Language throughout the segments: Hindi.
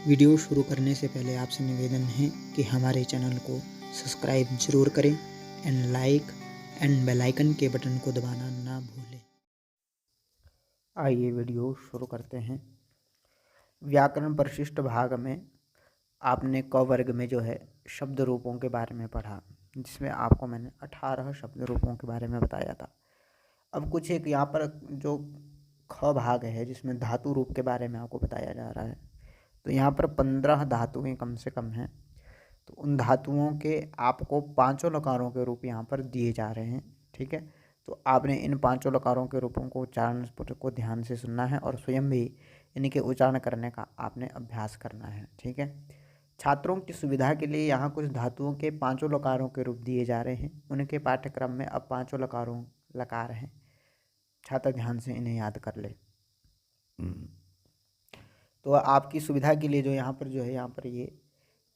वीडियो शुरू करने से पहले आपसे निवेदन है कि हमारे चैनल को सब्सक्राइब जरूर करें and like and bell icon के बटन को दबाना ना भूलें। आइए वीडियो शुरू करते हैं। व्याकरण परिशिष्ट भाग में आपने क वर्ग में जो है शब्द रूपों के बारे में पढ़ा, जिसमें आपको मैंने 18 शब्द रूपों के बारे में बताया था। अब कुछ एक यहाँ पर जो ख भाग है जिसमें धातु रूप के बारे में आपको बताया जा रहा है। तो यहाँ पर 15 धातुएं कम से कम हैं। तो उन धातुओं के आपको 5 लकारों के रूप यहाँ पर दिए जा रहे हैं। ठीक है, तो आपने इन 5 लकारों के रूपों को उच्चारण को ध्यान से सुनना है और स्वयं भी इनके उच्चारण करने का आपने अभ्यास करना है। ठीक है, छात्रों की सुविधा के लिए यहाँ कुछ धातुओं के 5 लकारों के रूप दिए जा रहे हैं। उनके पाठ्यक्रम में अब 5 लकार हैं। छात्र ध्यान से इन्हें याद कर ले। तो आपकी सुविधा के लिए जो यहाँ पर ये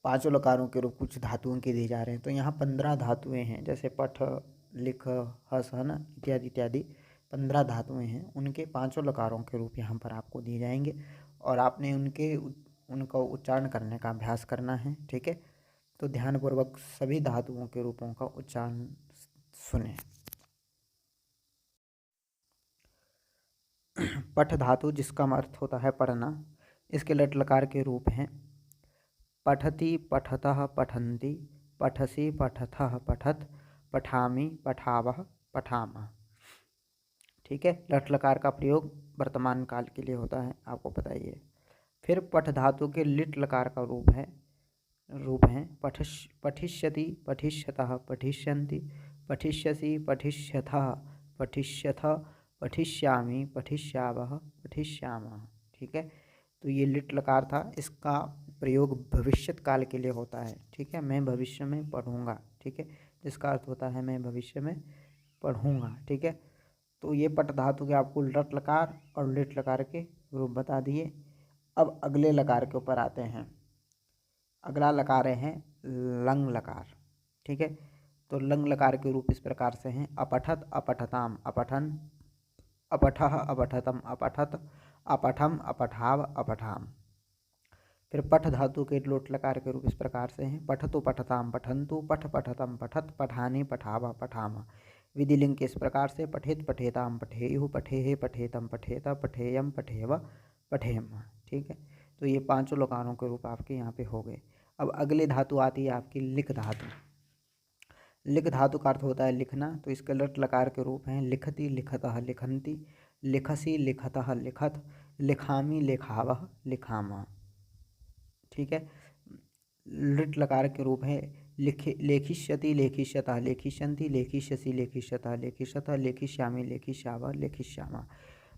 5 लकारों के रूप कुछ धातुओं के दिए जा रहे हैं। तो यहाँ 15 धातुएं हैं, जैसे पठ, लिख, हस, है ना, इत्यादि इत्यादि 15 धातुएं हैं। उनके 5 लकारों के रूप यहाँ पर आपको दिए जाएंगे और आपने उनका उच्चारण करने का अभ्यास करना है। ठीक है, तो ध्यानपूर्वक सभी धातुओं के रूपों का उच्चारण सुने। पठ धातु, जिसका अर्थ होता है पढ़ना, इसके लट लकार के रूप हैं पठति, पठतः, पठन्ति, पठसि, पठथः, पठत, पठामि, पठावः, पठामः। ठीक है, लट लकार का प्रयोग वर्तमान काल के लिए होता है, आपको बताइए। फिर पठ धातु के लिट लकार का रूप हैं पठिष्यति, पठिष्यतः, पठिष्यन्ति, पठिष्यसि, पठिष्यथः, पठिष्यथ, पठिष्यामि, पठिष्यावः, पठिष्यामः। ठीक है, तो ये लिट लकार था। इसका प्रयोग भविष्यत काल के लिए होता है। ठीक है, मैं भविष्य में पढ़ूंगा। ठीक है, जिसका अर्थ होता है मैं भविष्य में पढ़ूंगा। ठीक है, तो ये पट धातु के आपको लट लकार और लिट लकार के रूप बता दिए। अब अगले लकार के ऊपर आते हैं। अगला लकार है लंग लकार। ठीक है, तो लंग लकार के रूप इस प्रकार से हैं अपठत, अपठताम, अपठन, अपठः, अपठतम, अपठत, अपठम, अपठाव, अपठाम। फिर पठ धातु के लोट लकार के रूप इस प्रकार से हैं पठतु, पठताम, पठन्तु, पठ, पठतम, पठत, पठानि, पठाव, पठाम। विधिलिंग के इस प्रकार से पठेत, पठेताम, पठेयुः, पठेहे, पठेतम, पठेत, पठेयम, पठेव, पठेम। ठीक है, तो ये 5 लकारों के रूप आपके यहाँ पे हो गए। अब अगले धातु आती है आपकी लिख धातु। लिख धातु का अर्थ होता है लिखना, तो इसके लट लकार के रूप हैं लिखति, लिखतः, लिखन्ति, लिखसि, लिखतः, लिखत, लिखामि, लिखावः, लिखामः। ठीक है, लिट लकार के रूप है लेखिष्यति, लेखिष्यतः, लेखिष्यन्ति, लेखिष्यसि, लेखिष्यतः, लेखिष्यतः, लेखिष्यामि, लेखिष्यावः, लेखिष्यामः।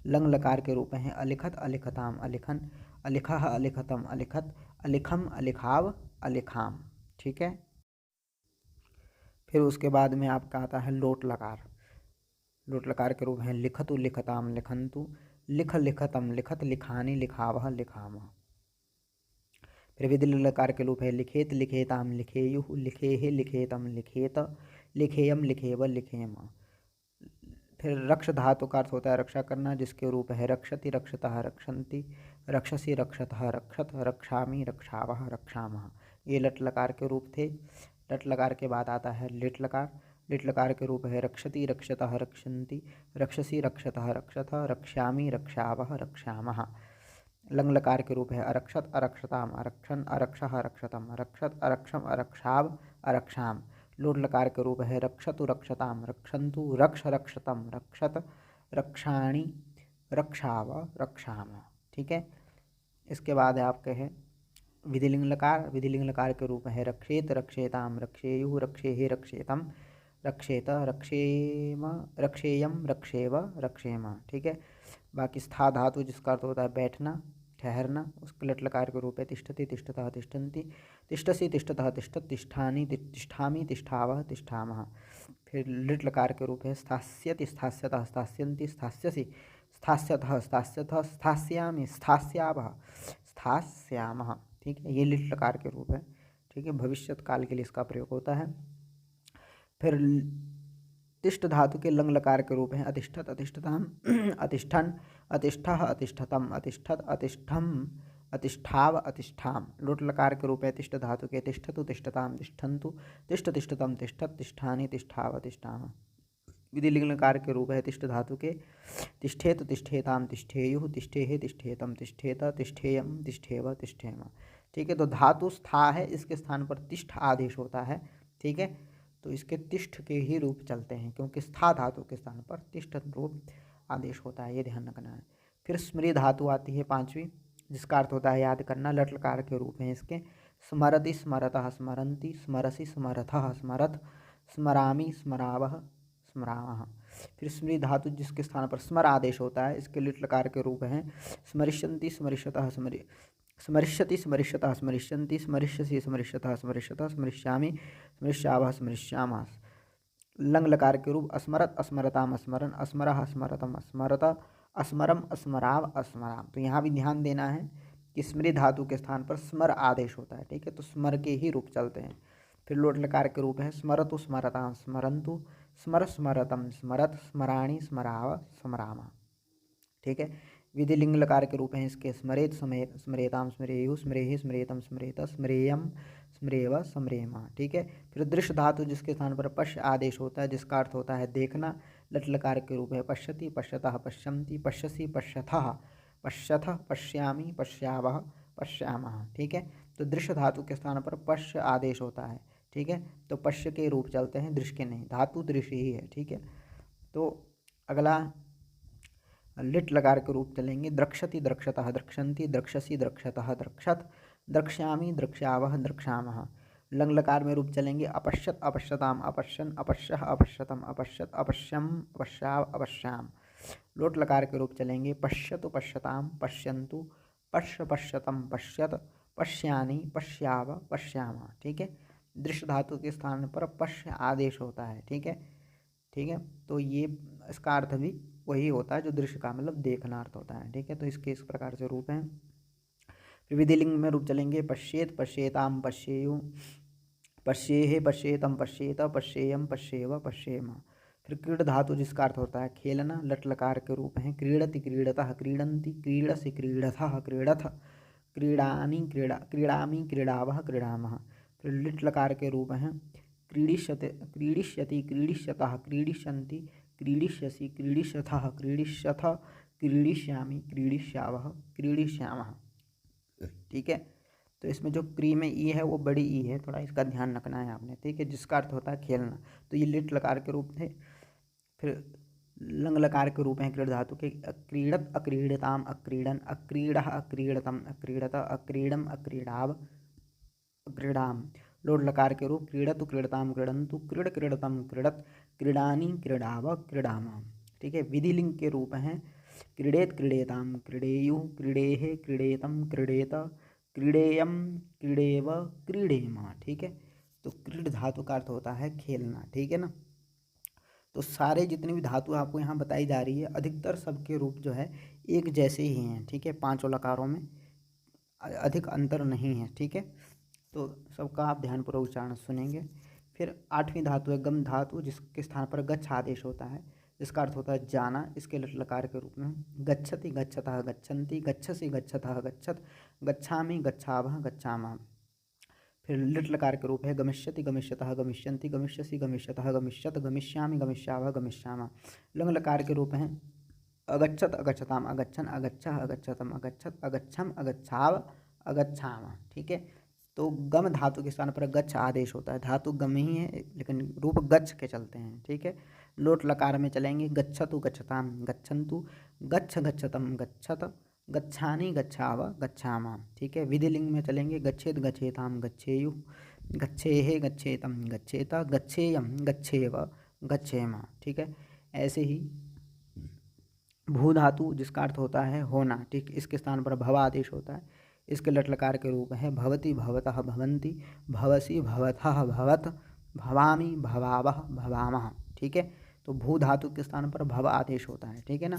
लंग लकार के रूप हैं अलिखत, अलिखताम, अलिखन, अलिखः, अलिखतम, अलिखत, अलिखम, अलिखाव, अलिखाम। ठीक है, फिर उसके बाद में आपका आता है लोट लकार। लोट लकार के रूप हैं लिखतु, लिखताम, लिखन्तु, लिख, लिखतम, लिखत, लिखानि, लिखावः, लिखामः। फिर विधिलिंग लकार के रूप है लिखेत, लिखेताम, लिखेयुः, लिखेहे, लिखेतम, लिखेत, लिखेयम, लिखेव, लिखेम। फिर रक्ष धातु का अर्थ होता है रक्षा करना, जिसके रूप है रक्षति, रक्षतः, रक्षन्ति, रक्षसि, रक्षतः, रक्षत, रक्षामि, रक्षावः, रक्षामः। ये लट लकार के रूप थे। लट लकार के बाद आता है लिट लकार। लिट लकार के रूप है रक्षति, रक्षतः, रक्षन्ति, रक्षसि, रक्षतः, रक्षथ, रक्ष्यामि, रक्षावः, रक्षामः। लंग लकार के रूप है अरक्षत, अरक्षताम, अरक्षन, अरक्षः, अरक्षतम, अरक्षत, अरक्षम, अरक्षाव, अरक्षाम। लोट लकार के रूप है रक्षतु, रक्षताम, रक्षन्तु, रक्ष, रक्षतम, रक्षत, रक्षाणि, रक्षाव, रक्षाम। ठीक है, इसके बाद है आपके हैं विधिलिंग लकार। विधिलिंग लकार के रूप है रक्षेत, रक्षेताम, रक्षेयुः, रक्षेहे, रक्षेतम, रक्षेत, रक्षेम, रक्षेयम, रक्षेव, रक्षेम। ठीक है, बाकी स्था धातु जिसका अर्थ होता है बैठना, ठहरना, उसके लट लकार के रूप है तिष्ठति, तिष्ठतः, तिष्ठन्ति, तिष्ठसि, तिष्ठतः, तिष्ठत, तिष्ठानि, तिष्ठामि, तिष्ठावः, तिष्ठामः। फिर लिट लकार के रूप है स्थास्यति, स्थास्यतः, स्थास्यन्ति, स्थास्यसि, स्थास्यतः, स्थास्यतः, स्थास्यामि, स्थास्यावः, स्थास्यामः। ठीक है, ये लिट लकार के रूप है। ठीक है, भविष्यत काल के लिए इसका प्रयोग होता है। फिर तिष्ठ धातु के लंग लकार के रूप हैं अतिष्ठत, अतिष्ठताम, अतिष्ठन, अतिष्ठः, अतिष्ठतम, अतिष्ठत, अतिष्ठम, अतिष्ठाव अतिष्ठाम। लोट लकार के रूप है तिष्ठ धातु के तिष्ठतु तिष्ठताम तिष्ठन्तु तिष्ठ तिष्ठतम तिष्ठत तिष्ठानि तिष्ठाव तिष्ठाम। विधिलिंग लकार के रूप है तिष्ठ धातु के तिष्ठेत तिष्ठेताम तिष्ठेयुः तिष्ठेः तिष्ठेतम तिष्ठेत तिष्ठेयम तिष्ठेव तिष्ठेम। ठीक है, तो धातु स्था है, इसके स्थान पर तिष्ठ आदेश होता है। ठीक है, तो इसके तिष्ठ के ही रूप चलते हैं क्योंकि स्था धातु के स्थान पर तिष्ठ रूप आदेश होता है, ये ध्यान रखना है। फिर स्मृ धातु आती है पांचवी, जिसका अर्थ होता है याद करना। लट लकार के रूप हैं इसके स्मरति स्मरतः स्मरन्ति स्मरसि स्मरथः स्मरथ स्मरामि स्मरावः स्मरामः। फिर स्मृ धातु जिसके स्थान पर स्मर आदेश होता है, इसके लिट लकार के रूप हैं स्मरिष्यन्ति स्मरिष्यतः स्मरिष्यति स्मरिष्यतः स्मरिष्यन्ति स्मरिष्यसि स्मरिष्यतः स्मरिष्यतः स्मरिष्यामि स्मरिष्यावः स्मरिष्यामः। लंग लकार के रूप अस्मरत अस्मरताम अस्मरन अस्मरः अस्मरतम अस्मरत अस्मरम अस्मराव अस्मराम। तो यहाँ भी ध्यान देना है कि स्मृ धातु के स्थान पर स्मर आदेश होता है। ठीक है, तो स्मर के ही रूप चलते हैं। फिर लोट लकार के रूप है स्मरतु स्मरताम स्मरन्तु स्मर स्मरतम स्मरत स्मराणि स्मराव स्मरामा। ठीक है, विधिलिंग लकार के रूप हैं इसके स्मरेत स्मरेत स्मरेताम स्मरेयु स्मरेहि स्मरेतम स्मरेत स्मरेयम स्मरेव स्मरेमा। ठीक है, फिर दृश्य धातु जिसके स्थान पर पश्य आदेश होता है, जिसका अर्थ होता है देखना। लट लकार के रूप है पश्यति पश्यतः पश्यन्ति पश्यसि पश्यथः पश्यथ पश्यामि पश्यावः पश्यामः। ठीक है, तो दृश्य धातु के स्थान पर पश्य आदेश होता है। ठीक है, तो पश्य के रूप चलते हैं, दृश्य के नहीं, धातु दृश्य ही है। ठीक है, तो अगला लिट लकार के रूप चलेंगे द्रक्षति द्रक्षतः द्रक्षन्ति द्रक्षसि द्रक्षतः द्रक्षत द्रक्ष्यामि द्रक्ष्यावः द्रक्ष्यामः। लंग लकार में रूप चलेंगे अपश्यत अपश्यताम अपश्यन अपश्यः अपश्यतम अपश्यत अपश्यम अपश्याव अपश्याम। लोट लकार के रूप चलेंगे पश्यतु पश्यताम पश्यन्तु पश्य पश्यतम पश्यत पश्यानि पश्याव पश्याम। ठीक है, दृश्य धातु के स्थान पर पश्य आदेश होता है। ठीक है, ठीक है, तो ये इसका अर्थ भी वही होता है जो दृश्य का मतलब देखना अर्थ होता है। ठीक है, तो इसके इस प्रकार से रूप हैं। फिर विधिलिंग में रूप चलेंगे पश्येत पश्येताम पश्येयु पश्येहे पश्येतम पश्येत पश्येयम पश्येव पश्येम। फिर क्रीड धातु जिसका अर्थ होता है खेलना। लट लकार के रूप हैं क्रीडति क्रीडतः क्रीडन्ति क्रीडसि क्रीडथः क्रीडथ क्रीडानि क्रीडामि क्रीडावः क्रीडामः। फिर लिट लकार के रूप हैं क्रीडिष्यते क्रीडिष्यति क्रीडिष्यतः क्रीडिष्यन्ति क्रीडिष्यसि क्रीडिष्यथः क्रीडिष्यथ क्रीडिष्यामि क्रीडिष्यावः क्रीडिष्यामः। ठीक है, तो इसमें जो क्री में ई है वो बड़ी ई है, थोड़ा इसका ध्यान रखना है आपने। ठीक है, जिसका अर्थ होता है खेलना। तो ये लिट लकार के रूप थे। फिर लंग लकार के रूप हैं क्रीड धातु के अक्रीडत अक्रीडताम अक्रीडन अक्रीडः अक्रीडतम अक्रीडत अक्रीडम अक्रीडाव अक्रीडाम। लोट लकार के रूप क्रीडतु क्रीडताम क्रीडन्तु क्रीड क्रीडतम क्रीडत क्रीडानि क्रीडाव क्रीडाम। ठीक है, विधिलिंग के रूप हैं क्रीडेत क्रीडेताम क्रीडेयुः क्रीडेहे क्रीडेतम क्रीडेत क्रीडेयम क्रीडेव क्रीडेम। ठीक है, तो क्रीड धातु का अर्थ होता है खेलना। ठीक है ना, तो सारे जितने भी धातु आपको यहाँ बताई जा रही है अधिकतर सबके रूप जो है एक जैसे ही हैं। ठीक है, पांचों लकारों में अधिक अंतर नहीं है। ठीक है, तो सबका आप ध्यानपूर्वक उच्चारण सुनेंगे। फिर आठवीं धातु है गम धातु, जिसके स्थान पर गच्छ आदेश होता है, इसका अर्थ होता है जाना। इसके लट लकार के रूप में गच्छति गच्छतः गच्छन्ति गच्छसि गच्छतः गच्छत गच्छामि गच्छावः गच्छामः। फिर लिट लकार के रूप है गमिष्यति गमिष्यतः गमिष्यन्ति गमिष्यसि गमिष्यतः गमिष्यत गमिष्यामि गमिष्यावः गमिष्यामः। लंग लकार के रूप हैं अगच्छत अगच्छताम अगच्छन अगच्छः अगच्छतम अगच्छत अगच्छम अगच्छाव अगच्छाम। ठीक है, तो गम धातु के स्थान पर गच्छ आदेश होता है। धातु गम ही है लेकिन रूप गच्छ के चलते हैं। ठीक है, लोट लकार में चलेंगे गच्छतु गच्छताम गच्छन्तु गच्छ गच्छतम गच्छत गच्छानि गच्छाव गच्छामा। ठीक है, विधिलिंग में चलेंगे गच्छेत गच्छेताम गच्छेयु गच्छेहे गच्छेतम गच्छेत गच्छेयम गच्छेव गच्छेमा। ठीक है, ऐसे ही भू धातु जिसका अर्थ होता है होना। ठीक, इसके स्थान पर भव आदेश होता है। इसके लट लकार के रूप है भवति भवतः भवन्ति भवसि भवथः भवत भवामि भवावः भवामः। ठीक है, तो भू धातु के स्थान पर भव आदेश होता है। ठीक है ना,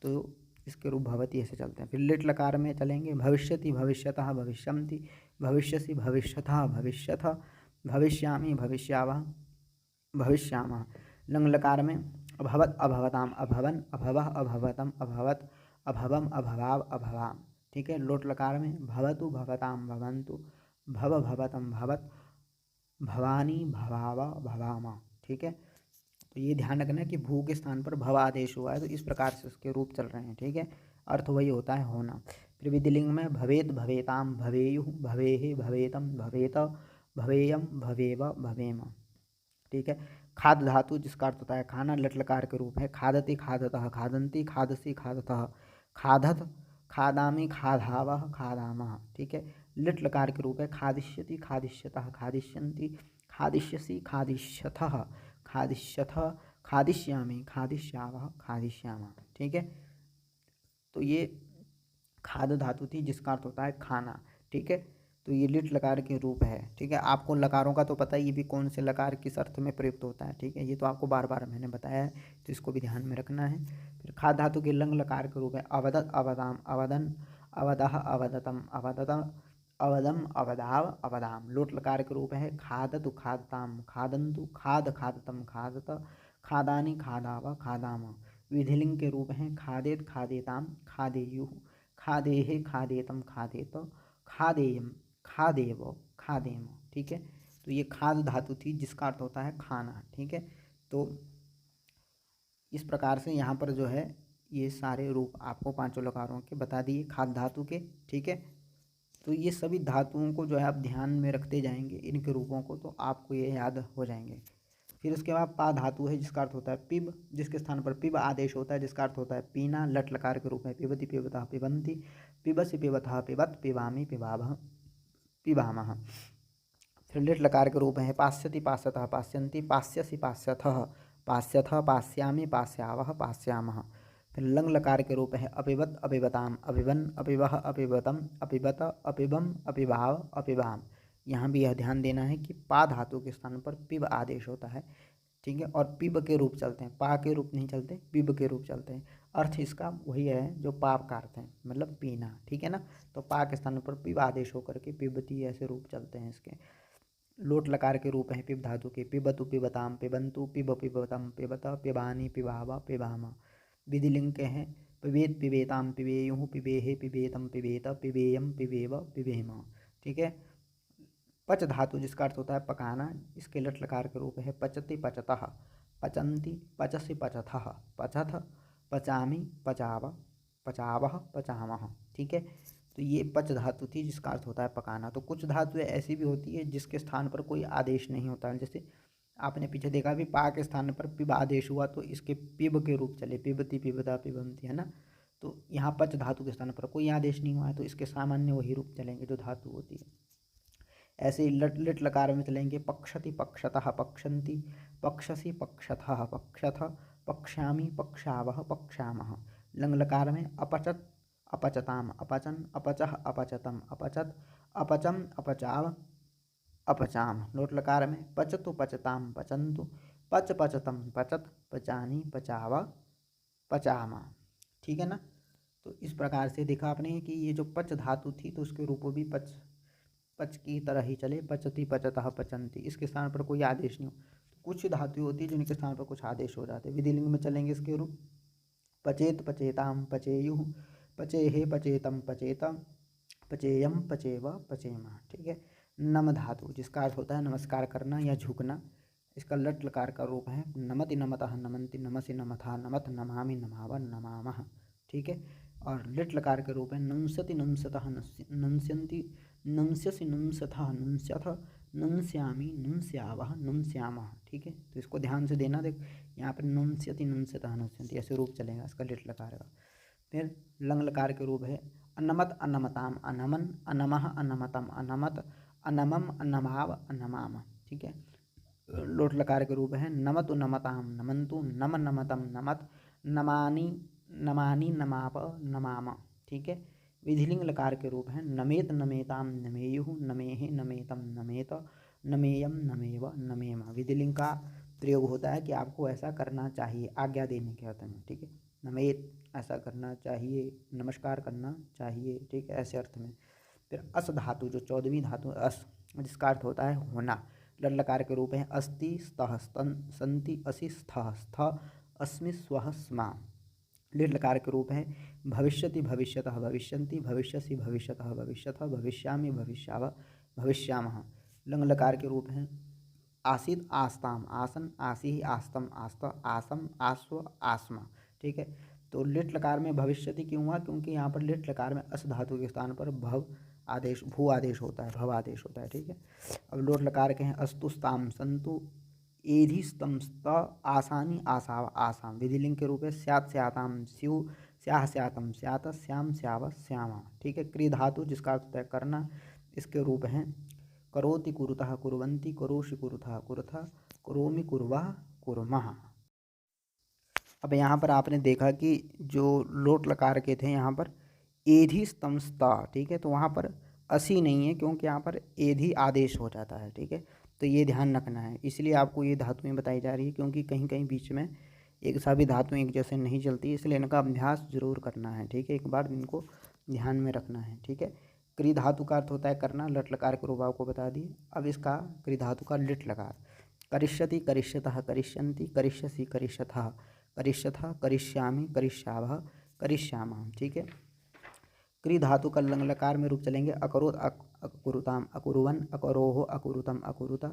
तो इसके रूप भवति ऐसे चलते हैं। फिर लिट लकार में चलेंगे भविष्यति भविष्यतः भविष्यन्ति भविष्यसि भविष्यथः भविष्यथ भविष्यामि भविष्यावः भविष्यामः। लंग लकार में अभवत अभवताम अभवन अभवः अभवतम अभवत अभवम अभवाव अभवाम। ठीक है। लोट लकार में भवतु भवताम भवन्तु, भव भवतम भवत, भवानी भवाव भवामा, ठीक है। तो ये ध्यान रखना कि भू के स्थान पर भव आदेश हुआ है, तो इस प्रकार से उसके रूप चल रहे हैं, ठीक है। अर्थ वही होता है होना। फिर विधिलिंग में भवेत भवेताम भवेयुः भवेहि भवेतम भवेत भवेयम भवेव भवेम, ठीक है। खाद धातु जिसका अर्थ होता है खाना, लट लकार के रूप है खादति खादतः खादन्ति खादसि खादतः खादत खादामि खादावः खादामः, ठीक है। लिट लकार के रूप है खादिष्यति खादिष्यतः खादिष्यन्ति खादिष्यसि खादिष्यथः खादिष्यथ खादिष्यामि खादिष्यावः खादिष्यामः, ठीक है। तो ये खाद धातु थी जिसका अर्थ होता है खाना, ठीक है। तो ये लिट लकार के रूप है, ठीक है। आपको लकारों का तो पता ही, ये भी कौन से लकार किस अर्थ में प्रयुक्त होता है, ठीक है। ये तो आपको बार बार मैंने बताया है, तो इसको भी ध्यान में रखना है। फिर खाद धातु के लंग लकार के रूप है अवदत अवदाम अवदन अवदह अवदतम अवदतम अवदम अवदाव अवदाम। लोट लकार के रूप है खादतु खादताम खादन्तु खाद खादतम खादत खादानी खादाव खादाम। विधिलिंग के रूप हैं खादेत खादेताम खादेयुः खादेहे खादेतम खादेत खादेयम खादेव खादेम, ठीक है। तो ये खाद धातु थी जिसका अर्थ होता है खाना, ठीक है। तो इस प्रकार से यहाँ पर जो है ये सारे रूप आपको पांचों लकारों के बता दिए खाद धातु के, ठीक है। तो ये सभी धातुओं को जो है आप ध्यान में रखते जाएंगे इनके रूपों को, तो आपको ये याद हो जाएंगे। फिर उसके बाद पा धातु है जिसका अर्थ होता है पिब, जिसके स्थान पर पिब आदेश होता है जिसका अर्थ होता है पीना। लट लकार के रूप में पिबति पिबतः पिबन्ति पिबसि पिबतः पिबत पिबामि पिबावः पिबामः। फिर लिट लकार के रूप है पास्यति पास्यतः पास्यन्ति पास्यसि पास्यथः पास्यथ पास्यामि पास्यावः पास्यामः। फिर लंग लकार के रूप है अपिबत अपिबताम अपिबन अपिवह अपिबतम अपिबत अपिबम अपिभाव अपिभाम। यहाँ भी यह ध्यान देना है कि पा धातु के स्थान पर पिब आदेश होता है, ठीक है। और पिब के रूप चलते हैं, पा के रूप नहीं चलते, पिब के रूप चलते हैं। अर्थ इसका वही है जो पाप का अर्थ है, मतलब पीना, ठीक है ना। तो पा के स्थान पर पिब आदेश होकर के पिबती ऐसे रूप चलते हैं इसके। लोट लकार के रूप हैं पिब धातु के पिबतु पिबताम पिबन्तु पिब पिबतम पिबत पिबानी पिबावा पिबामा। विधिलिंग के हैं पिबेत पिबेताम पिबेयुः पिबेहे पिबेतम पिबेत पिबेयम पिबेव पिबेम, ठीक है। पच धातु जिसका अर्थ होता है पकाना, इसके लट लकार के रूप है पचति पचतः पचन्ति पचसि पचथः पचथ पचामि पचाव पचावः पचामः, ठीक है। तो ये पच धातु थी जिसका अर्थ होता है पकाना। तो कुछ धातुएं ऐसी भी होती है जिसके स्थान पर कोई आदेश नहीं होता है, जैसे आपने पीछे देखा भी पा के स्थान पर पिब आदेश हुआ तो इसके पिब के रूप चले पिबति पिबता पिबंती, है ना। तो यहाँ पच धातु के स्थान पर कोई आदेश नहीं हुआ है तो इसके सामान्य वही रूप चलेंगे जो धातु होती है। ऐसे ही लट लिट लकार में चलेंगे पक्षति पक्षतः पक्षन्ति पक्षसि पक्षथः पक्षथ पक्ष्यामि पक्षावः पक्षामः। लंग लकार में अपचत अपचताम अपचन अपचः अपचतम अपचत अपचम अपचाव अपचाम। लोट लकार में पचतु पचताम पचन्तु पच पचतम पचत पचानी पचाव पचामा, ठीक है ना। तो इस प्रकार से देखा आपने कि ये जो पच धातु थी तो उसके रूप भी पच पच की तरह ही चले पचति पचतः पचन्ति, इसके स्थान पर कोई आदेश नहीं हो। तो कुछ धातु होती है जिनके स्थान पर कुछ आदेश हो जाते हैं। विधिलिंग में चलेंगे इसके रूप पचेत पचेताम पचेयुः पचेहे पचेतम पचेत पचेयम पचेव पचेमा, ठीक है। नम धातु जिसका अर्थ होता है नमस्कार करना या झुकना, इसका लट लकार का रूप है नमति नमतः नमन्ति नमसि नमथा नमथ नमामि नमाव नमामः, ठीक है। और लिट लकार के रूप है नंसति नंसतः नंस्यन्ति नंस्यसि नंसथः नंस्यथ नंस्यामि नंस्यावः नंस्यामः, ठीक है। तो इसको ध्यान से देना, देख यहाँ पर नंस्यति नंसतः नंस्यन्ति ऐसे रूप चलेगा इसका लिट लकार का। फिर लंग लकार के रूप है अनमत अनमताम अनमन अनमः अनमतम अनमत अनमम अनमाव अनमाम, ठीक है। लोट लकार के रूप है नमतु नमताम नमन्तु नम नमतम नमत नमानि नमानि नमाप नमाम, ठीक है। विधिलिंग लकार के रूप हैं नमेत नमेताम नमेयुः नमेहे नमेतम नमेत नमेयम नमेव नमेम। विधिलिंग का प्रयोग होता है कि आपको ऐसा करना चाहिए, आज्ञा देने के अर्थ में, ठीक है। नमेत ऐसा करना चाहिए, नमस्कार करना चाहिए, ठीक है, ऐसे अर्थ में। फिर अस धातु जो 14वीं धातु अस जिसका अर्थ होता है होना, लट लकार के रूप है अस्ति स्तः स्तन संति असि स्थः स्थ अस्मि स्वः स्मा। लिट लकार के रूप हैं भविष्यति भविष्यतः भविष्यन्ति भविष्यसि भविष्यतः भविष्यतः भविष्यामि भविष्यावः भविष्यामः। लंग लकार के रूप हैं आसीत आस्ताम आसन आसी आस्तम आस्त आसम आस्व आसमा। ठीक है, तो लिट लकार में भविष्यति क्यों हुआ? क्योंकि यहाँ पर लिट लकार में अस धातु के स्थान पर भव आदेश भू आदेश होता है, भव आदेश होता है। ठीक है, अब लोट लकार के हैं अस्तु स्ताम संतु एधि स्तम स्त आसानी आसाव आसाम। विधिलिंग के रूप में स्यात् स्याताम स्यु स्याह स्यातम स्यात श्याम स्याव श्यामा। ठीक है, क्री धातु जिसका अर्थ होता है करना, इसके रूप हैं करोति कुरुतः कुर्वन्ति करोषि कुरुतः कुरुतः करोमि कुर्वः कुर्मः। अब यहाँ पर आपने देखा कि जो लोट लकार के थे यहाँ पर एधि स्तम स्ता। ठीक है, तो वहाँ पर असी नहीं है क्योंकि यहाँ पर एधि आदेश हो जाता है। ठीक है, तो ये ध्यान रखना है, इसलिए आपको ये धातुएं बताई जा रही है क्योंकि कहीं कहीं बीच में एक सभी धातुएं एक जैसे नहीं चलती, इसलिए इनका अभ्यास जरूर करना है। ठीक है, एक बार इनको ध्यान में रखना है। ठीक है, क्री धातु का अर्थ होता है करना, लट लकार के रूप आपको बता दिए। अब इसका क्री धातु का लिट लकार करिष्यति करिष्यतः करिष्यन्ति करिष्यसि करिष्यथः करिष्यथः करिष्यामि करिष्यावः करिष्यामः। ठीक है, क्री धातु का लंग लकार में रूप चलेंगे अकरोत अकुरुताम अकुरुवन अकरोह अकुरुतम अकुरुता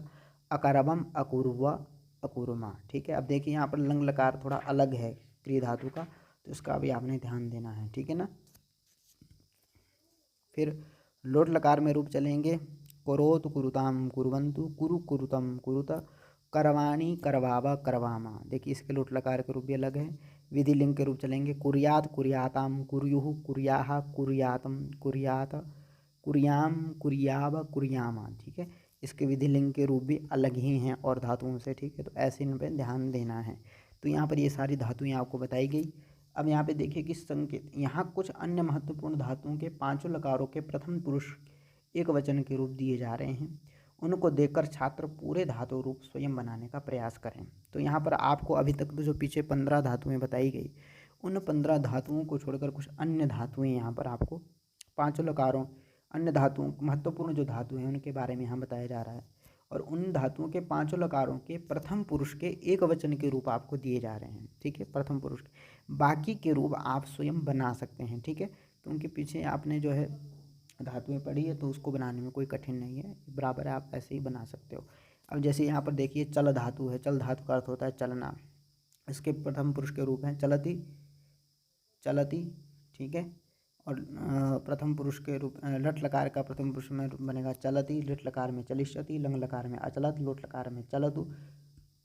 अकरवम अकुरुवा अकुरुमा। ठीक है, अब देखिए यहाँ पर लंग लकार थोड़ा अलग है क्री धातु का, तो इसका भी आपने ध्यान देना है। ठीक है ना, फिर लोट लकार में रूप चलेंगे करोत कुरुताम कुरुवंतु कुरु कुरुतम कुरुत करवाणी करवावा करवामा। देखिए इसके लोट लकार के रूप भी अलग है। विधि लिंग के रूप चलेंगे कुर्यात कुर्याताम कुर्युः कुर्याः कुर्यातम कुर्यात कुर्याम कुर्याव कुर्यामा। ठीक है, इसके विधि लिंग के रूप भी अलग ही हैं और धातुओं से। ठीक है, तो ऐसे इन पर ध्यान देना है। तो यहाँ पर ये सारी धातुएं आपको बताई गई। अब यहाँ पे देखिए कि संकेत, यहाँ कुछ अन्य महत्वपूर्ण धातुओं के पांचों लकारों के प्रथम पुरुष एक वचन के रूप दिए जा रहे हैं, उनको देखकर छात्र पूरे धातु रूप स्वयं बनाने का प्रयास करें। तो यहाँ पर आपको अभी तक तो जो पीछे 15 धातुएं बताई गई, उन 15 धातुओं को छोड़कर कुछ अन्य धातुएं यहाँ पर आपको पांचों लकारों अन्य धातुओं महत्वपूर्ण जो धातु हैं उनके बारे में यहाँ बताया जा रहा है, और उन धातुओं के पांचों लकारों के प्रथम पुरुष के एक वचन के रूप आपको दिए जा रहे हैं। ठीक है, प्रथम पुरुष के बाकी के रूप आप स्वयं बना सकते हैं। ठीक है, क्योंकि पीछे आपने जो है धातुएं पढ़ी है तो उसको बनाने में कोई कठिन नहीं है, बराबर है, आप ऐसे ही बना सकते हो। अब जैसे यहाँ पर देखिए चल धातु है, चल धातु का अर्थ होता है चलना, इसके प्रथम पुरुष के रूप हैं चलती चलती। ठीक है, और प्रथम पुरुष के रूप लट लकार का प्रथम पुरुष में बनेगा चलती, लिट लकार में चलिष्यति, लंग लकार में अचलत, लोट लकार में चलतु,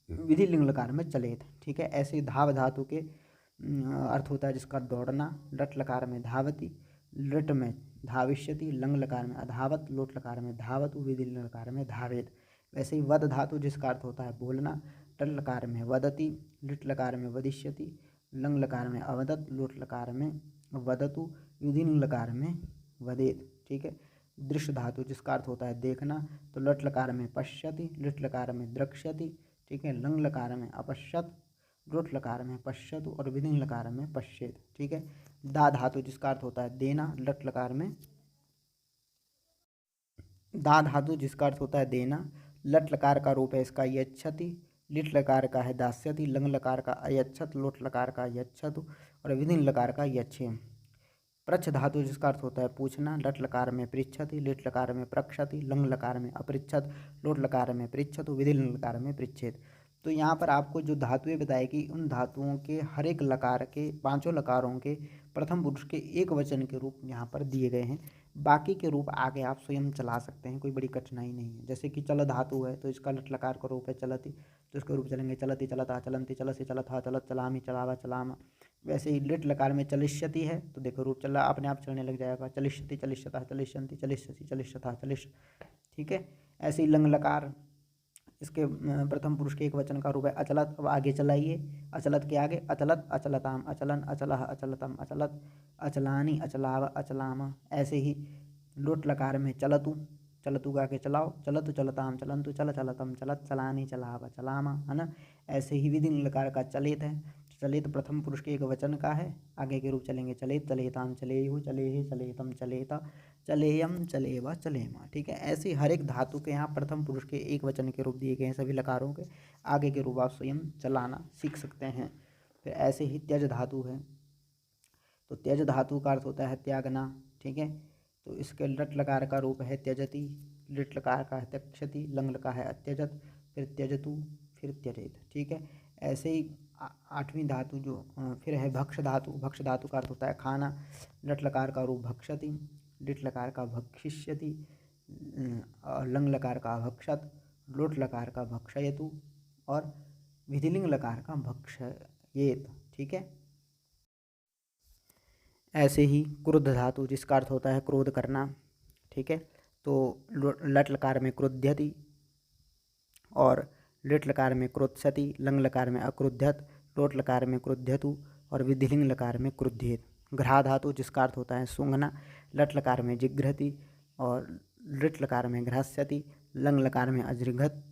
विधि लिंग लकार में चलेत। ठीक है, ऐसे धाव धातु के अर्थ होता है जिसका दौड़ना, लट लकार में धावती, लिट में धाविष्यति, लंग लकार में अधावत, लोट लकार में धावतु, विधि लिंग लकार में धावेत। वैसे ही वद धातु जिसका अर्थ होता है बोलना, टल लकार में वदति, लिट लकार में वदिष्यति, लंग लकार में अवदत, लोट लकार में वदतु, विधि लिंग लकार में वदेत। ठीक है, दृश्य धातु जिसका अर्थ होता है देखना, तो लट लकार में पश्यति, लिट लकार में द्रक्ष्यति। ठीक है, लंग लकार में अपश्यत, लोट लकार में पश्यतु और विधि लिंग लकार में पश्येत। ठीक है, दा धातु जिसका अर्थ होता है देना, लट लकार में दा धातु जिसका अर्थ होता है देना, लट लकार का रूप है इसका यच्छति, लिट लकार का है दास्यति, लंग लकार का अयच्छत, लोट लकार का यच्छतु और विधि लकार का यच्छेम। प्रच्छ धातु जिसका अर्थ होता है पूछना, लट लकार में पृच्छति, लिट लकार में प्रक्षति, लंग लकार में अपृच्छत, लोट लकार में पृच्छतु, विधि लकार में पृच्छेत। तो यहाँ पर आपको जो धातुएं बताएगी उन धातुओं के हर एक लकार के पांचों लकारों के प्रथम पुरुष के एक वचन के रूप यहाँ पर दिए गए हैं। बाकी के रूप आगे आप स्वयं चला सकते हैं, कोई बड़ी कठिनाई नहीं है। जैसे कि चल धातु है तो इसका लट लकार का रूप है चलती, तो इसके रूप चलेंगे चलती चलता चलंती चलसी चलथा चलत चलामी चलावा चलामा। वैसे ही लिट लकार में चलिष्यति है तो देखो रूप चला अपने आप चलने लग जाएगा, चलिष्यति चलिष्यता चलिष्यंति चलिष्यसि चलिष्यथा चलिष्य। ठीक है, ऐसे ही लंग लकार इसके प्रथम पुरुष के एक वचन का रूप है अचलत। अब आगे चलाइए, अचलत के आगे अचलत अचलताम अचलन अचलह अचलतम अचलत अचलानी अचलाव अचलामा। ऐसे ही लोट लकार में चलतु, चलतु का के चलाओ, चलतु चलताम चलंतु चल चलतम चलत चलानी चलावा चलामा, है ना। ऐसे ही विधि लकार का चलित है, चलित प्रथम पुरुष के एक वचन का है, आगे के रूप चलेंगे चलित चलेताम चलेयु चलेहि चलेतम चलेता चलेयम चलेवा चलेमा। ठीक है, ऐसे हर एक धातु के यहाँ प्रथम पुरुष के एक वचन के रूप दिए गए हैं सभी लकारों के, आगे के रूप आप स्वयं चलाना सीख सकते हैं। फिर ऐसे ही त्यज धातु है, तो त्यज धातु का अर्थ होता है त्यागना, ठीक है। तो इसके लट लकार का रूप है त्यजति, लिट लकार का है त्यक्षति, लंग लकार है अत्यजत, फिर त्यजतु, फिर त्यजेत, ठीक है। ऐसे ही आठवीं धातु जो फिर है भक्ष धातु। भक्ष धातु का अर्थ होता है खाना। लट लकार का रूप भक्षति, लिट लकार का भक्षिष्यति, लंग लकार का भक्षत, लोट लकार का भक्षयतु और विधिलिंग लकार का भक्षयेत, ठीक है। ऐसे ही क्रुद्ध धातु जिसका अर्थ होता है क्रोध करना, ठीक है। तो लट लकार में क्रुध्यति और लिट लकार में क्रोधसति, लंग लकार में अक्रुध्यत, लोट लकार में क्रुध्यतु और विधिलिंग लकार में क्रुध्येत। घ्रा धातु जिसका अर्थ होता है सूंघना। लट लकार में जिघ्रति और लिट लकार में घ्रास्यति, लंग लकार में अजृघत,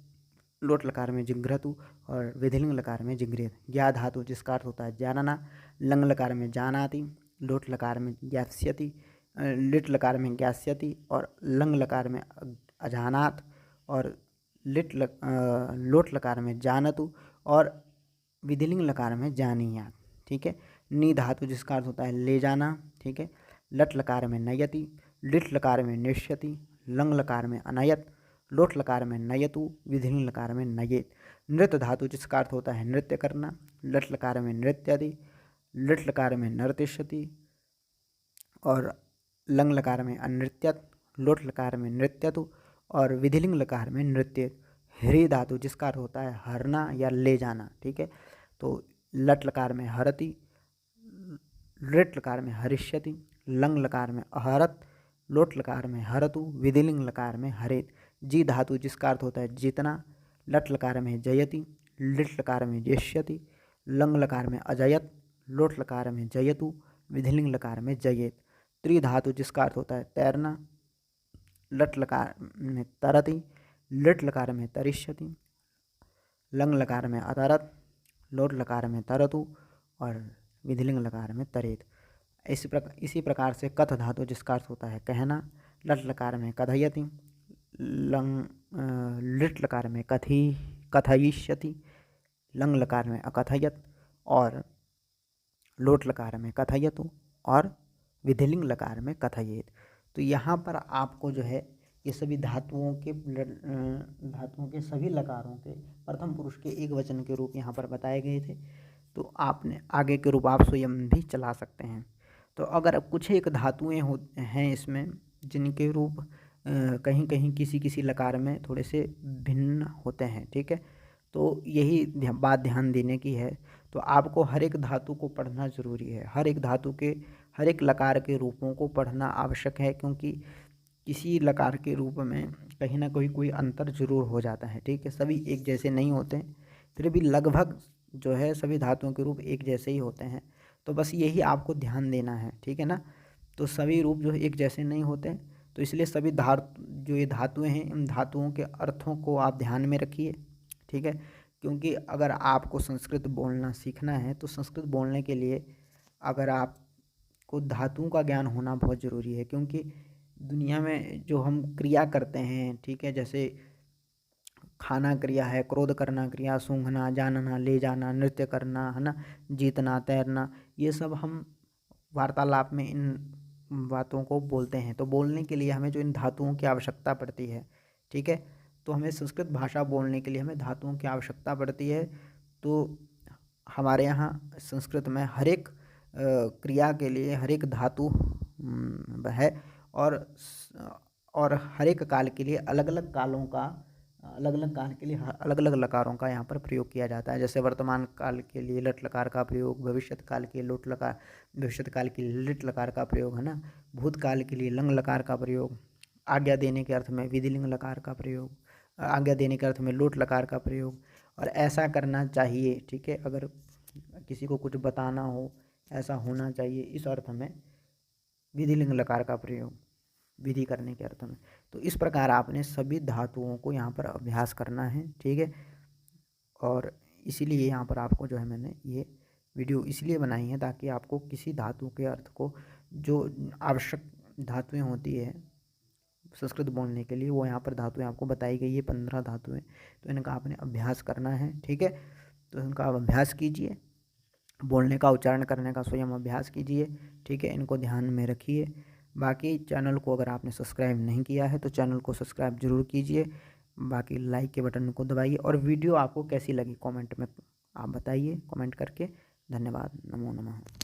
लोट लकार में जिघ्रतु और विधिलिंग लकार में जिघ्रेत। ज्ञा धातु जिसका अर्थ होता है जानना। लंग लकार में जानाति, लोट लकार में ज्ञास्यति, लिट लकार में ज्ञास्यति और लंग लकार में अजानात और लोट लकार में जानतु और विधिलिंग लकार में जानीयात, ठीक है। नी धातु जिसका अर्थ होता है ले जाना, ठीक है। लट लकार में नयति, लिट लकार में निष्यति, लंग लकार में अनयत, लोट लकार में नयतु, विधिलिंग लकार में नयेत। नृत्य धातु जिसका अर्थ होता है नृत्य करना। लट लकार में नृत्यति, लिट लकार में नर्तिष्यति और लंग लकार में अनृत्यत, लोट लकार में नृत्यतु और विधिलिंग लकार में नृत्य। ह्री धातु जिसका अर्थ होता है हरना या ले जाना, ठीक है। तो लट लकार में हरति, लिट लकार में हरिष्यति, लंग लकार में अहरत, लोट लकार में हरतु, विधिलिंग लकार में हरेत। जी धातु जिसका अर्थ होता है जीतना। लट लकार में जयति, लिट लकार में जेष्यति, लंग लकार में अजयत, लोट लकार में जयतु, विधिलिंग लकार में जयेत। त्रि धातु जिसका अर्थ होता है तैरना। लट लकार में तरति, लिट लकार में तरिष्यति, लंग लकार में अतरत, लोट लकार में तरतु और विधिलिंग लकार में तरेत। इसी प्रकार से कथ धातु जिसका अर्थ होता है कहना। लट लकार में कथयति, लिट लकार में कथयिष्यति, लंग लकार में अकथयत और लोट लकार में कथयतु और विधिलिंग लकार में कथयेत। तो यहाँ पर आपको जो है ये सभी धातुओं के सभी लकारों के प्रथम पुरुष के एक वचन के रूप यहाँ पर बताए गए थे। तो आपने आगे के रूप आप स्वयं भी चला सकते हैं। तो अगर कुछ एक धातुएं हैं इसमें जिनके रूप कहीं कहीं किसी लकार में थोड़े से भिन्न होते हैं, ठीक है। तो यही बात ध्यान देने की है। तो आपको हर एक धातु को पढ़ना ज़रूरी है। हर एक धातु के हर एक लकार के रूपों को पढ़ना आवश्यक है, क्योंकि किसी लकार के रूप में कहीं ना कहीं कोई अंतर जरूर हो जाता है, ठीक है। सभी एक जैसे नहीं होते, फिर भी लगभग जो है सभी धातुओं के रूप एक जैसे ही होते हैं। तो बस यही आपको ध्यान देना है, ठीक है ना। तो सभी रूप जो एक जैसे नहीं होते, तो इसलिए सभी जो ये धातुएं हैं इन धातुओं के अर्थों को आप ध्यान में रखिए, ठीक है। क्योंकि अगर आपको संस्कृत बोलना सीखना है तो संस्कृत बोलने के लिए अगर आपको धातुओं का ज्ञान होना बहुत ज़रूरी है। क्योंकि दुनिया में जो हम क्रिया करते हैं, ठीक है, जैसे खाना क्रिया है, क्रोध करना क्रिया, सूंघना, जानना, ले जाना, नृत्य करना, है ना, जीतना, तैरना, ये सब हम वार्तालाप में इन बातों को बोलते हैं। तो बोलने के लिए हमें जो इन धातुओं की आवश्यकता पड़ती है, ठीक है। तो हमें संस्कृत भाषा बोलने के लिए हमें धातुओं की आवश्यकता पड़ती है। तो हमारे यहाँ संस्कृत में हर एक क्रिया के लिए हर एक धातु है और हर एक काल के लिए अलग अलग काल के लिए अलग अलग लकारों का यहाँ पर प्रयोग किया जाता है। जैसे वर्तमान काल के लिए लट लकार का प्रयोग, भविष्यत काल के लिए लोट लकार, भविष्यत काल के लिए लिट लकार का प्रयोग, है ना, भूतकाल के लिए लंग लकार का प्रयोग, आज्ञा देने के अर्थ में विधिलिंग लकार का प्रयोग, आज्ञा देने के अर्थ में लोट लकार का प्रयोग। और ऐसा करना चाहिए, ठीक है। अगर किसी को कुछ बताना हो, ऐसा होना चाहिए, इस अर्थ में विधिलिंग लकार का प्रयोग, विधि करने के अर्थ में। तो इस प्रकार आपने सभी धातुओं को यहाँ पर अभ्यास करना है, ठीक है। और इसीलिए यहाँ पर आपको जो है मैंने ये वीडियो इसलिए बनाई है ताकि आपको किसी धातु के अर्थ को, जो आवश्यक धातुएं होती है संस्कृत बोलने के लिए, वो यहाँ पर धातुएं आपको बताई गई है, 15 धातुएं। तो इनका आपने अभ्यास करना है, ठीक है। तो इनका आप अभ्यास कीजिए बोलने का, उच्चारण करने का स्वयं अभ्यास कीजिए, ठीक है। इनको ध्यान में रखिए। बाकी चैनल को अगर आपने सब्सक्राइब नहीं किया है तो चैनल को सब्सक्राइब ज़रूर कीजिए। बाकी लाइक के बटन को दबाइए और वीडियो आपको कैसी लगी कमेंट में आप बताइए कमेंट करके। धन्यवाद। नमो नमः।